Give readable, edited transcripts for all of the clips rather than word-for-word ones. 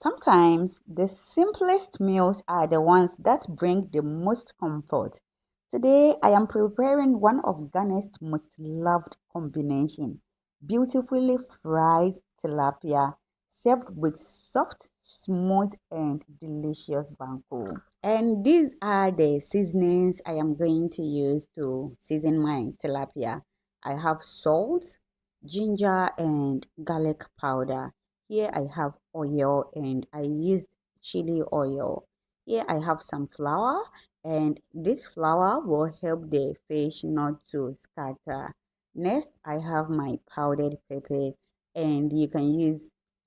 Sometimes the simplest meals are the ones that bring the most comfort. Today I am preparing one of Ghana's most loved combination, beautifully fried tilapia served with soft, smooth and delicious banku. And these are the seasonings I am going to use to season my tilapia. I have salt, ginger and garlic powder. Here I have oil and I used chili oil. Here I have some flour and this flour will help the fish not to scatter. Next I have my powdered pepper and you can use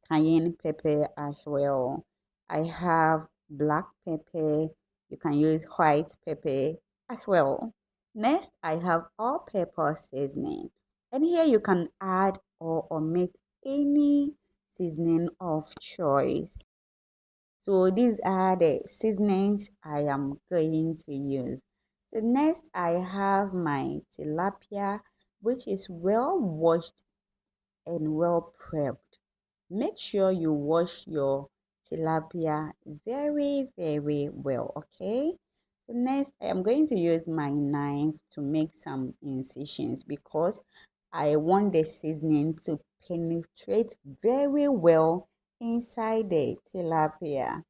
cayenne pepper as well. I have black pepper. You can use white pepper as well. Next I have all pepper seasoning. And here you can add or omit any seasoning of choice. So these are the seasonings I am going to use. So next I have my tilapia, which is well washed and well prepped. Make sure you wash your tilapia very well, okay? So next, I am going to use my knife to make some incisions because I want the seasoning to penetrate very well inside the tilapia.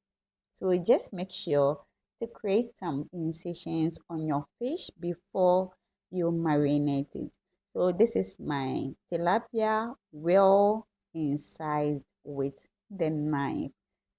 So just make sure to create some incisions on your fish before you marinate it. So this is my tilapia well incised with the knife.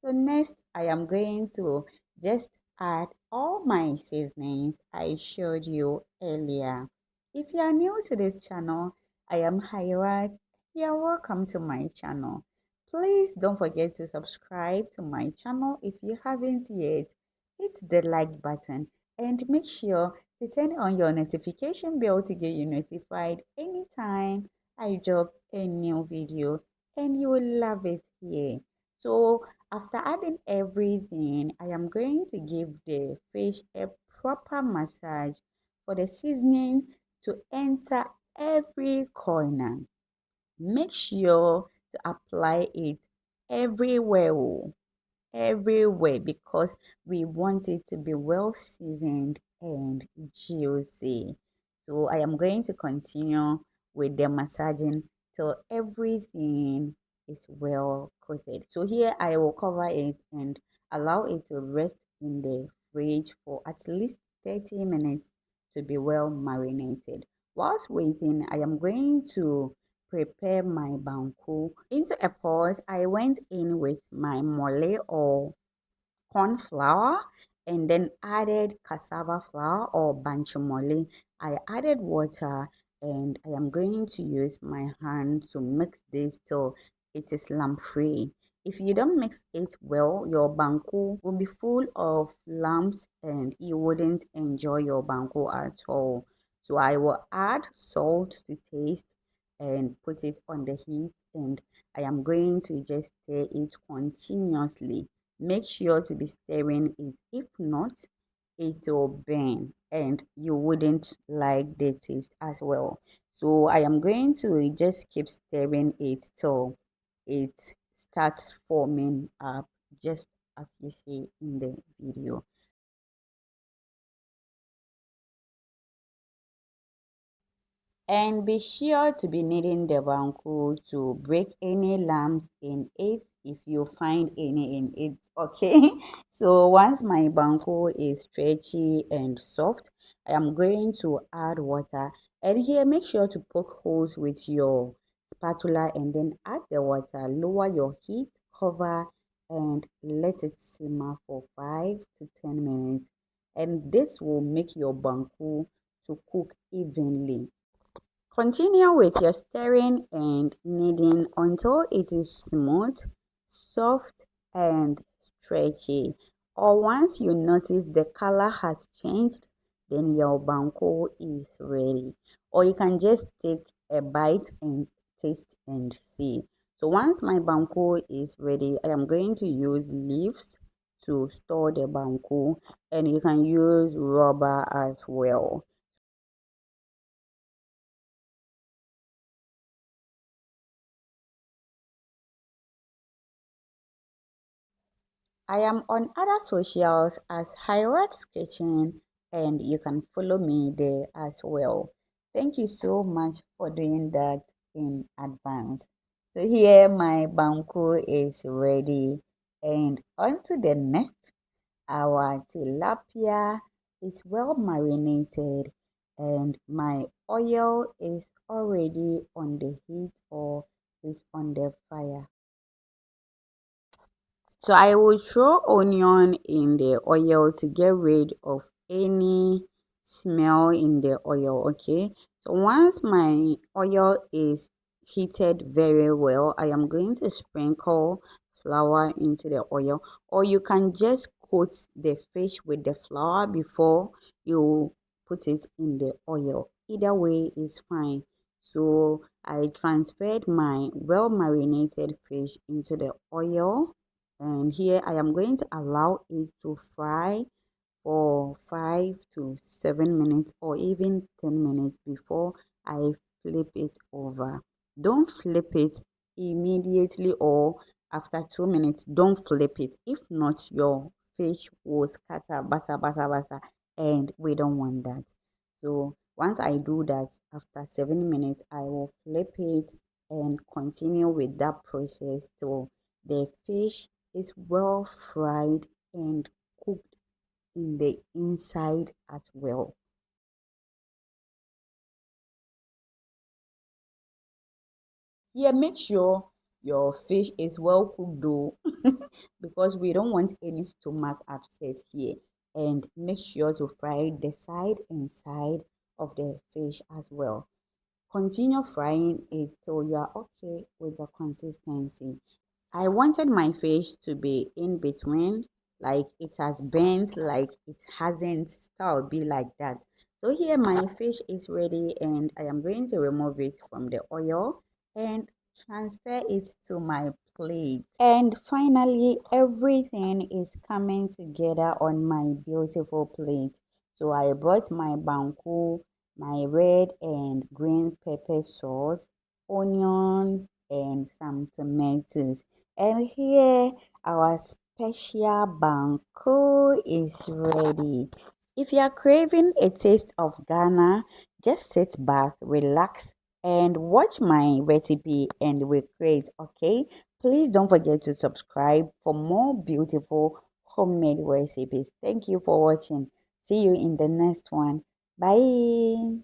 So next I am going to just add all my seasonings I showed you earlier. If you are new to this channel, I am Hirat. You're welcome to my channel. Please don't forget to subscribe to my channel if you haven't yet. Hit the like button and make sure to turn on your notification bell to get you notified anytime I drop a new video and you will love it here. So after adding everything, I am going to give the fish a proper massage for the seasoning to enter every corner. Make sure to apply it everywhere, oh, everywhere because we want it to be well seasoned and juicy. So I am going to continue with the massaging till everything is well coated. So here I will cover it and allow it to rest in the fridge for at least 30 minutes to be well marinated. Whilst waiting, I am going to prepare my banku. Into a pot, I went in with my mole or corn flour and then added cassava flour or bancho mole. I added water and I am going to use my hand to mix this till it is lump free. If you don't mix it well, your banku will be full of lumps and you wouldn't enjoy your banku at all. So I will add salt to taste and put it on the heat and I am going to just stir it continuously. Make sure to be stirring it. If not, it will burn and you wouldn't like the taste as well. So I am going to just keep stirring it till it starts forming up just as you see in the video. And be sure to be kneading the banku to break any lumps in it if you find any in it, okay? So once my banku is stretchy and soft, I am going to add water. And here, make sure to poke holes with your spatula and then add the water. Lower your heat, cover, and let it simmer for 5 to 10 minutes. And this will make your banku to cook evenly. Continue with your stirring and kneading until it is smooth, soft, and stretchy. Or once you notice the color has changed, then your banku is ready. Or you can just take a bite and taste and see. So once my banku is ready, I am going to use leaves to store the banku and you can use rubber as well. I am on other socials as Hyrat's Kitchen, and you can follow me there as well. Thank you so much for doing that in advance. So here my banku is ready, and on to the next. Our tilapia is well marinated, and my oil is already on the heat or is on the fire. So I will throw onion in the oil to get rid of any smell in the oil, okay? So once my oil is heated very well, I am going to sprinkle flour into the oil, or you can just coat the fish with the flour before you put it in the oil. Either way is fine. So I transferred my well marinated fish into the oil, and here I am going to allow it to fry for 5 to 7 minutes or even 10 minutes before I flip it over. Don't flip it immediately or after 2 minutes. Don't flip it. If not, your fish will scatter, basa, basa, basa, and we don't want that. So once I do that, after 7 minutes, I will flip it and continue with that process till the fish is well fried and cooked in the inside as well. Yeah, make sure your fish is well cooked though, because we don't want any stomach upset here. And make sure to fry the side and side of the fish as well. Continue frying it till you are okay with the consistency. I wanted my fish to be in between, like it has bent, like it hasn't, style be like that. So here my fish is ready, and I am going to remove it from the oil and transfer it to my plate. And finally, everything is coming together on my beautiful plate. So I brought my banku, my red and green pepper sauce, onion, and some tomatoes. And here our special banku is ready. If you are craving a taste of Ghana, just sit back, relax, and watch my recipe and we create, okay? Please don't forget to subscribe for more beautiful homemade recipes. Thank you for watching. See you in the next one. Bye.